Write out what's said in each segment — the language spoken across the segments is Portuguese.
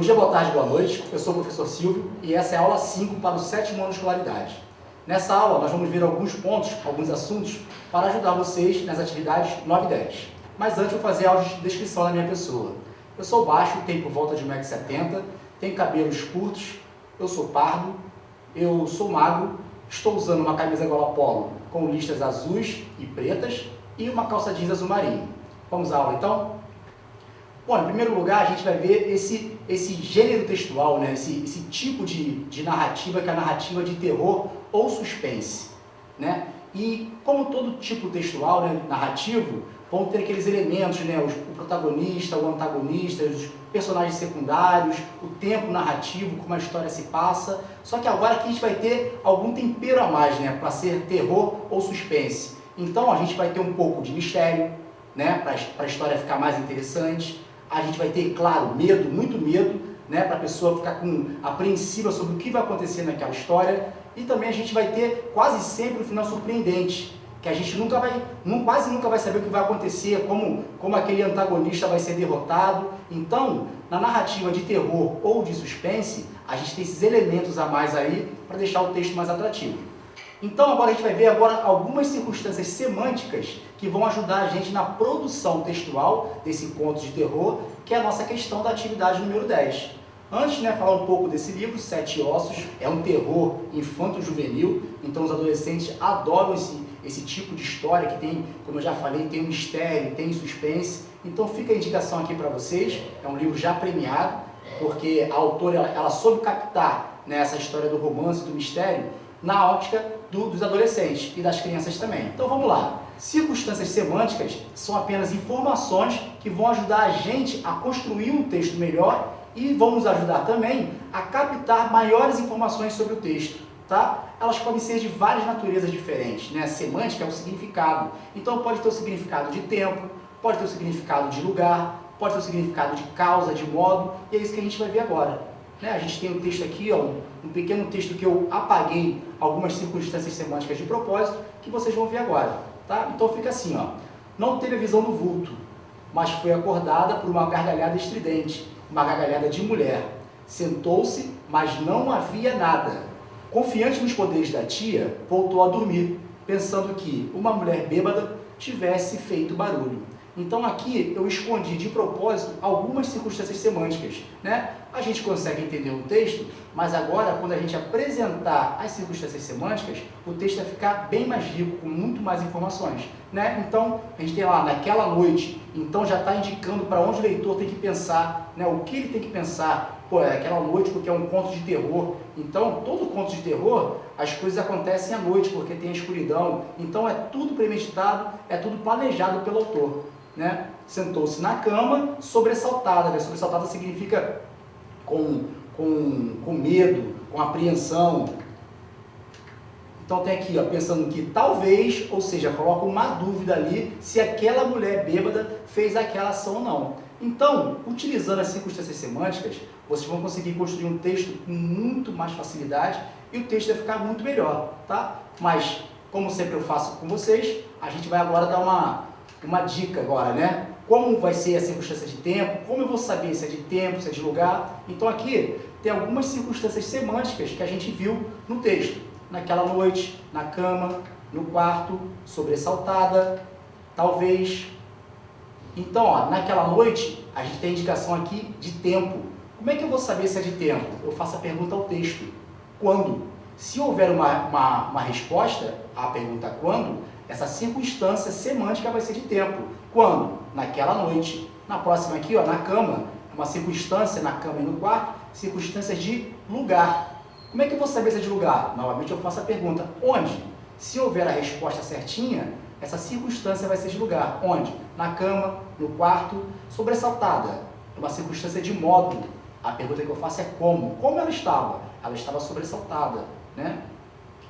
dia, boa tarde, boa noite. Eu sou o professor Silvio e essa é a aula 5 para o 7º ano de escolaridade. Nessa aula, nós vamos ver alguns pontos, alguns assuntos, para ajudar vocês nas atividades 9 e 10. Mas antes, eu vou fazer a descrição da minha pessoa. Eu sou baixo, tenho por volta de 1,70 m, tenho cabelos curtos, eu sou pardo, eu sou magro, estou usando uma camisa gola polo com listras azuis e pretas e uma calça jeans azul marinho. Vamos à aula, então? Bom, em primeiro lugar, a gente vai ver esse gênero textual, né? esse tipo de narrativa, que é a narrativa de terror ou suspense, né? E como todo tipo textual, né, narrativo, vão ter aqueles elementos, né, o protagonista, o antagonista, os personagens secundários, o tempo narrativo, como a história se passa. Só que agora aqui a gente vai ter algum tempero a mais, né, para ser terror ou suspense. Então a gente vai ter um pouco de mistério, né, para a história ficar mais interessante. A gente vai ter, claro, medo, muito medo, né, para a pessoa ficar apreensiva sobre o que vai acontecer naquela história. E também a gente vai ter quase sempre um final surpreendente, que a gente quase nunca vai saber o que vai acontecer, como aquele antagonista vai ser derrotado. Então, na narrativa de terror ou de suspense, a gente tem esses elementos a mais aí para deixar o texto mais atrativo. Então, agora a gente vai ver algumas circunstâncias semânticas que vão ajudar a gente na produção textual desse conto de terror, que é a nossa questão da atividade número 10. Antes, né, falar um pouco desse livro, Sete Ossos, é um terror infanto-juvenil, então os adolescentes adoram esse tipo de história que tem, como eu já falei, tem um mistério, tem suspense. Então fica a indicação aqui para vocês, é um livro já premiado, porque a autora ela soube captar, né, essa história do romance, do mistério, na ótica dos adolescentes e das crianças também. Então vamos lá. Circunstâncias semânticas são apenas informações que vão ajudar a gente a construir um texto melhor e vão nos ajudar também a captar maiores informações sobre o texto, tá? Elas podem ser de várias naturezas diferentes, né? A semântica é o significado. Então pode ter o significado de tempo, pode ter o significado de lugar, pode ter o significado de causa, de modo, e é isso que a gente vai ver agora. Né? A gente tem um texto aqui, ó, um pequeno texto que eu apaguei algumas circunstâncias semânticas de propósito, que vocês vão ver agora. Tá? Então fica assim, ó. Não teve a visão do vulto, mas foi acordada por uma gargalhada estridente, uma gargalhada de mulher. Sentou-se, mas não havia nada. Confiante nos poderes da tia, voltou a dormir, pensando que uma mulher bêbada tivesse feito barulho. Então aqui eu escondi de propósito algumas circunstâncias semânticas, né? A gente consegue entender o texto, mas agora quando a gente apresentar as circunstâncias semânticas, o texto vai ficar bem mais rico, com muito mais informações, né? Então a gente tem lá, naquela noite, então já está indicando para onde o leitor tem que pensar, né? O que ele tem que pensar. Pô, é aquela noite porque é um conto de terror. Então, todo conto de terror, as coisas acontecem à noite, porque tem a escuridão. Então, é tudo premeditado, é tudo planejado pelo autor, né? Sentou-se na cama, sobressaltada, né? Sobressaltada significa com medo, com apreensão. Então, tem aqui, ó, pensando que talvez, ou seja, coloca uma dúvida ali se aquela mulher bêbada fez aquela ação ou não. Então, utilizando as circunstâncias semânticas, vocês vão conseguir construir um texto com muito mais facilidade e o texto vai ficar muito melhor, tá? Mas, como sempre eu faço com vocês, a gente vai agora dar uma dica agora, né? Como vai ser a circunstância de tempo, como eu vou saber se é de tempo, se é de lugar. Então aqui tem algumas circunstâncias semânticas que a gente viu no texto. Naquela noite, na cama, no quarto, sobressaltada, talvez. Então, ó, naquela noite, a gente tem a indicação aqui de tempo. Como é que eu vou saber se é de tempo? Eu faço a pergunta ao texto. Quando? Se houver uma resposta à pergunta quando, essa circunstância semântica vai ser de tempo. Quando? Naquela noite. Na próxima aqui, ó, na cama, uma circunstância na cama e no quarto, circunstâncias de lugar. Como é que eu vou saber se é de lugar? Novamente eu faço a pergunta, onde? Se houver a resposta certinha, essa circunstância vai ser de lugar. Onde? Na cama, no quarto, sobressaltada. É uma circunstância de modo. A pergunta que eu faço é como. Como ela estava? Ela estava sobressaltada, né?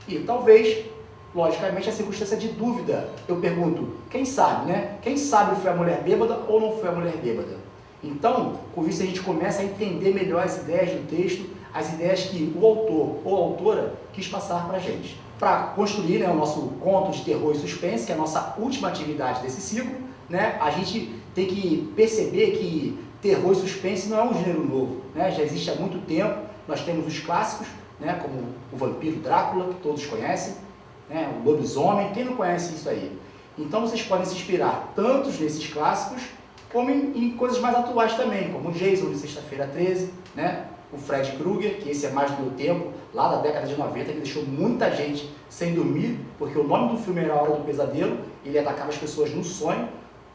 E talvez, logicamente, a circunstância de dúvida. Eu pergunto, quem sabe, né? Quem sabe foi a mulher bêbada ou não foi a mulher bêbada? Então, com isso a gente começa a entender melhor as ideias do texto, as ideias que o autor ou a autora quis passar para a gente. Para construir, né, o nosso conto de terror e suspense, que é a nossa última atividade desse ciclo, né, a gente tem que perceber que terror e suspense não é um gênero novo, né? Já existe há muito tempo. Nós temos os clássicos, né? Como o Vampiro Drácula, que todos conhecem, né? O Lobisomem, quem não conhece isso aí? Então vocês podem se inspirar tanto nesses clássicos, como em coisas mais atuais também, como o Jason de Sexta-feira 13, né? O Fred Krueger, que esse é mais do meu tempo, lá da década de 90, que deixou muita gente sem dormir, porque o nome do filme era A Hora do Pesadelo, ele atacava as pessoas no sonho,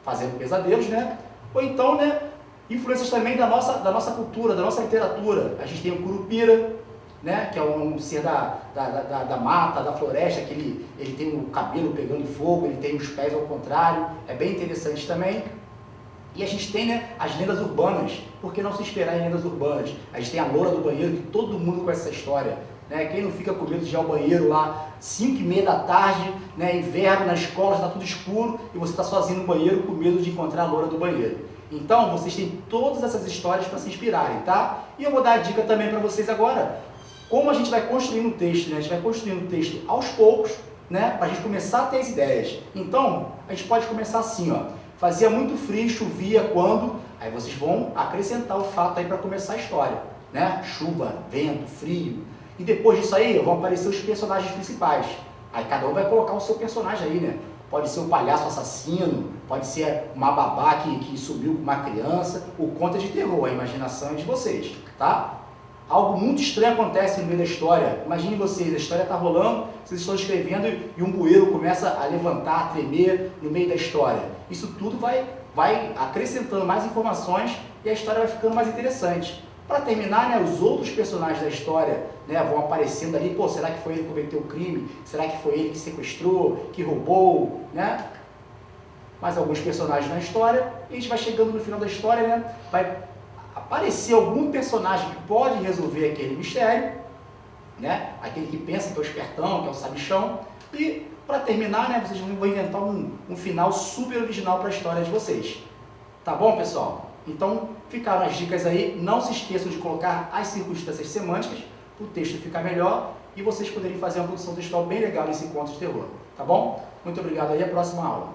fazendo pesadelos, né? Ou então, né, influências também da nossa cultura, da nossa literatura. A gente tem o Curupira, né, que é um ser da mata, da floresta, que ele tem o cabelo pegando fogo, ele tem os pés ao contrário, é bem interessante também. E a gente tem, né, as lendas urbanas. Por que não se inspirar em lendas urbanas? A gente tem a Loura do Banheiro, que todo mundo conhece essa história, né? Quem não fica com medo de ir ao banheiro lá 5h30 da tarde, né, inverno, na escola, está tudo escuro, e você está sozinho no banheiro com medo de encontrar a Loura do Banheiro. Então, vocês têm todas essas histórias para se inspirarem, tá? E eu vou dar a dica também para vocês agora, como a gente vai construindo o texto, né? A gente vai construindo o texto aos poucos, né, para a gente começar a ter as ideias. Então, a gente pode começar assim, ó. Fazia muito frio, chovia quando? Aí vocês vão acrescentar o fato aí para começar a história, né? Chuva, vento, frio. E depois disso aí vão aparecer os personagens principais. Aí cada um vai colocar o seu personagem aí, né? Pode ser um palhaço assassino, pode ser uma babá que subiu com uma criança. O conto é de terror, a imaginação é de vocês, tá? Algo muito estranho acontece no meio da história. Imagine vocês, a história está rolando, vocês estão escrevendo e um bueiro começa a levantar, a tremer no meio da história. Isso tudo vai acrescentando mais informações e a história vai ficando mais interessante. Para terminar, né, os outros personagens da história, né, vão aparecendo ali. Pô, será que foi ele que cometeu o crime? Será que foi ele que sequestrou, que roubou, né? Mais alguns personagens na história e a gente vai chegando no final da história, né? Vai aparecer algum personagem que pode resolver aquele mistério, né? Aquele que pensa que é o espertão, que é o sabichão. E para terminar, né, vocês vão inventar um final super original para a história de vocês. Tá bom, pessoal? Então ficaram as dicas aí. Não se esqueçam de colocar as circunstâncias semânticas para o texto ficar melhor e vocês poderem fazer uma produção textual bem legal nesse conto de terror. Tá bom? Muito obrigado aí, a próxima aula.